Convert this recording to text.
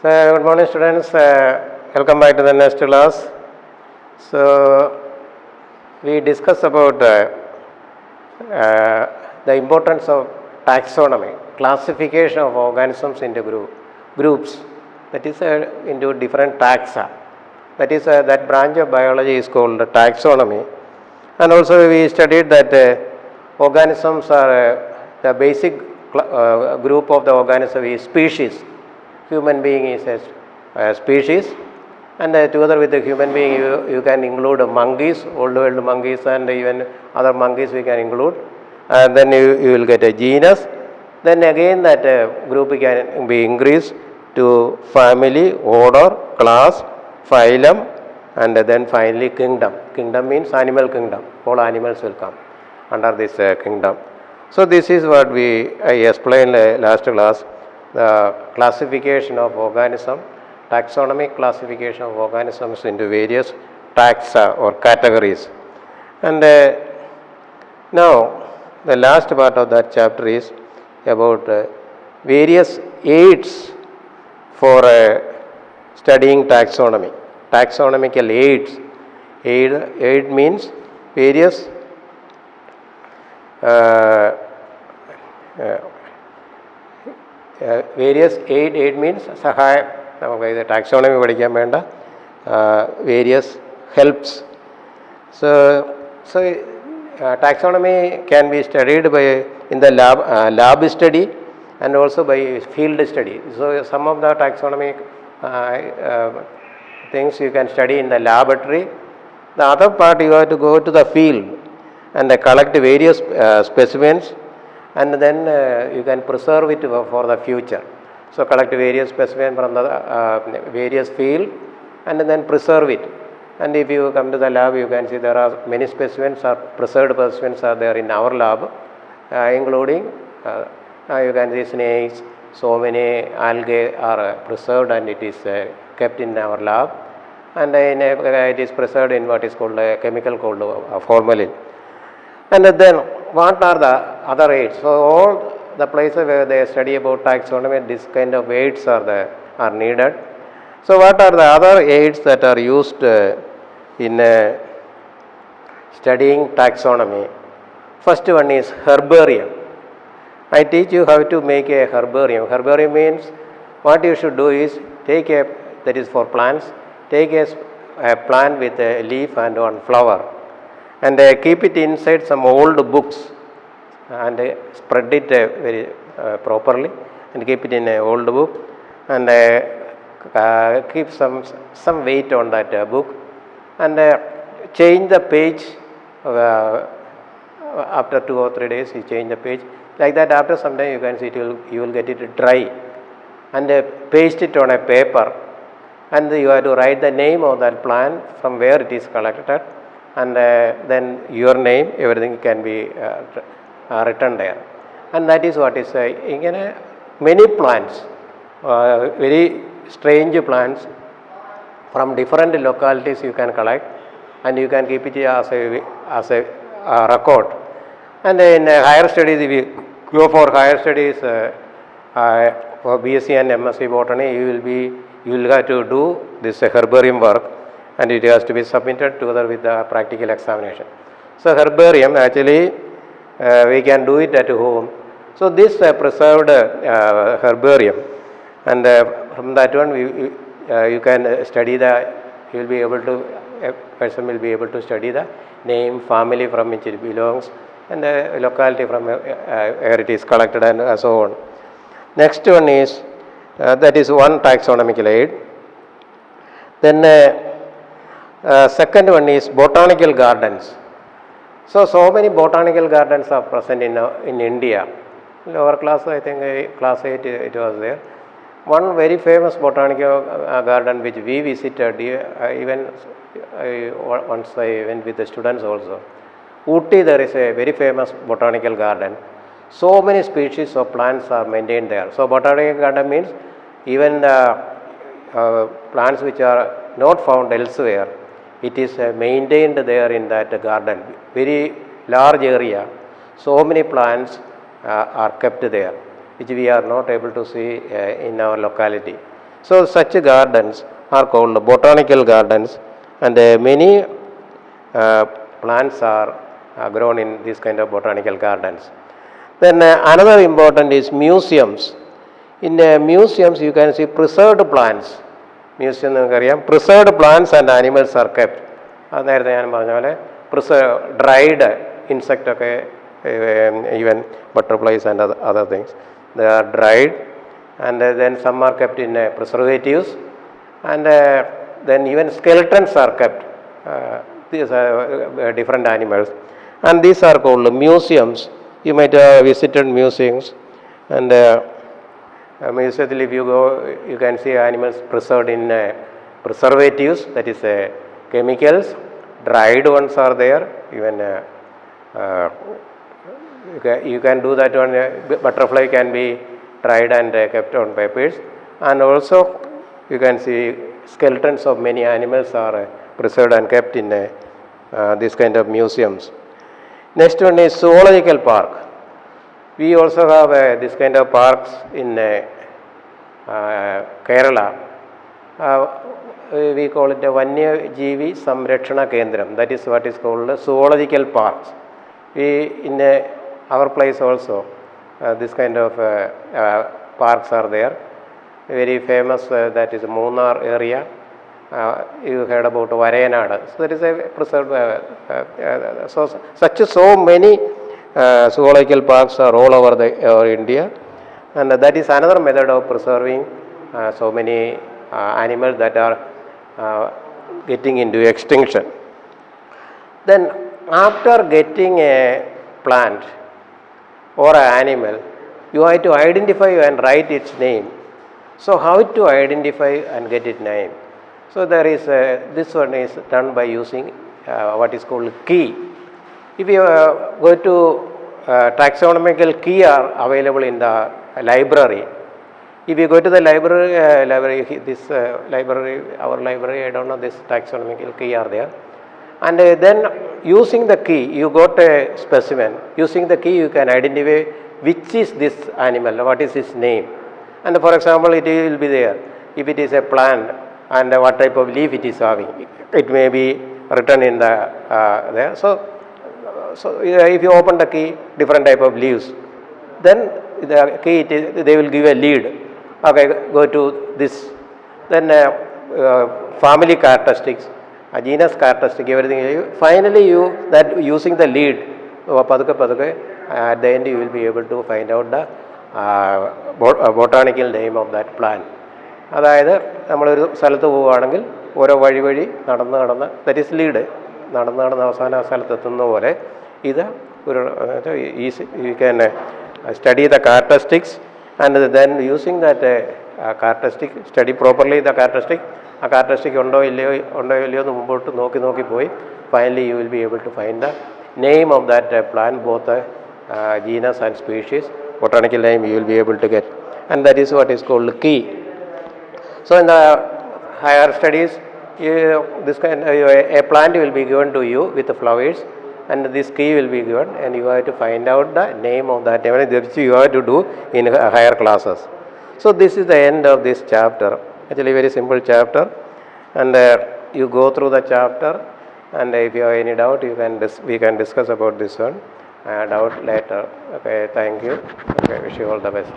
So, good morning students, welcome back to the next class. So, we discussed about the importance of taxonomy, classification of organisms into groups, that is into different taxa. That is that branch of biology is called taxonomy. And also we studied that organisms are the basic group of the organism is species. Human being is a species, and together with the human being you can include monkeys, old world monkeys, and even other monkeys we can include, and then you will get a genus. Then again that group can be increased to family, order, class, phylum, and then finally kingdom. Kingdom means animal kingdom. All animals will come under this kingdom. So this is what I explained last class, the classification of organism, taxonomic classification of organisms into various taxa or categories. And now the last part of that chapter is about various aids for studying taxonomy. Taxonomical aids. Aid means various various aid means സഹായം. നമുക്ക് ഇത് taxonomy പഠിക്കാൻ വേണ്ട various helps. So taxonomy can be studied in the lab study and also by field study. So some of the taxonomy things you can study in the laboratory. The other part you have to go to the field and collect various specimens, and then you can preserve it for the future. So collect various specimens from the various field and then preserve it. And if you come to the lab, you can see there are many specimens, preserved specimens are there in our lab, including you can see snakes. So many algae are preserved and it is kept in our lab, and it is preserved in what is called a chemical called formalin. And then what are the other aids? So all the places where they study about taxonomy, this kind of aids are needed. So what are the other aids that are used in studying taxonomy? First one is herbarium. I teach you how to make a herbarium. Herbarium means what you should do is take that is for plants, take a plant with a leaf and one flower, and keep it inside some old books and spread it very properly and keep it in an old book, and keep some weight on that book, and change the page after 2 or 3 days. You change the page like that. After some time you can see you will get it dry, and paste it on a paper, and you have to write the name of that plant, from where it is collected, and then your name, everything can be written there. And that is what is many plants, very strange plants from different localities you can collect, and you can keep it as a record. And in higher studies, if you go for higher studies for BSc and MSc botany, you will have to do this herbarium work, and it has to be submitted together with the practical examination. So herbarium, actually we can do it at home. So this preserved herbarium, and from that one you can study you will be able to, a person will be able to study the name, family from which it belongs, and the locality from where it is collected, and so on. Next one is that is one taxonomical aid. Then second one is botanical gardens. So many botanical gardens are present in India. Lower class, I think class 8 it was there. One very famous botanical garden which we visited, once I went with the students also. Ooty, there is a very famous botanical garden. So many species of plants are maintained there. So botanical garden means even the plants which are not found elsewhere, it is maintained there in that garden. Very large area. So many plants are kept there, which we are not able to see in our locality. So such gardens are called botanical gardens, and many plants are grown in this kind of botanical gardens. Then another important is museums. In museums you can see preserved plants. Museum നമുക്കറിയാം preserved plants and animals are kept. അത് നേരത്തെ ഞാൻ പറഞ്ഞ പോലെ dried insect ഒക്കെ even butterflies and other things, they are dried, and then some are kept in preservatives, and then even skeletons are kept. These are different animals, and these are called museums. You might have visited museums, and museum, if you go, you can see animals preserved in preservatives, that is chemicals. Dried ones are there, even you can do that one. Butterfly can be dried and kept on papers, and also you can see skeletons of many animals are preserved and kept in this kind of museums. Next one is zoological park. We also have this kind of parks in Kerala. We call it a Vanyajeevi Samrakshana Kendram. That is what is called zoological parks. We in our place also this kind of parks are there. Very famous, that is Munnar area. You heard about Varenada. So that is a preserved. So many zoological parks are all over India, and that is another method of preserving so many animals that are getting into extinction. Then after getting a plant or an animal, you have to identify and write its name. So how to identify and get its name? So there is this one is done by using what is called key. If you go to taxonomical key are available in the library. If you go to the library, our library, I don't know, this taxonomical key are there. And then using the key, you got a specimen. Using the key, you can identify which is this animal, what is its name. And for example, it will be there. If it is a plant and what type of leaf it is having, it may be written in the there. So if you open the key, different type of leaves, then the key they will give a lead. Okay, go to this. Then family characteristics, genus characteristic, everything. Finally, you that using the lead, at the end you will be able to find out the botanical name of that plant. അതായത് നമ്മളൊരു സ്ഥലത്ത് പോവുകയാണെങ്കിൽ ഓരോ വഴി നടന്ന് that is lead നടന്ന് അവസാന സ്ഥലത്തെത്തുന്ന പോലെ ഇത് ഒരു you can study the characteristics and then using that characteristic study properly the characteristic. ആ കാരക്ടറിസ്റ്റിക് ഉണ്ടോ ഇല്ലയോ എന്ന് മുമ്പോട്ട് നോക്കി പോയി finally you will be able to find the name of that plant, both genus and species, botanical name you will be able to get, and that is what is called key. So in the higher studies, this kind a plant will be given to you with the flowers, and this key will be given, and you have to find out the name of that, which you have to do in higher classes. So this is the end of this chapter. Actually very simple chapter, and you go through the chapter, and if you have any doubt, we can discuss about this one doubt later. Okay, thank you. Okay, wish you all the best.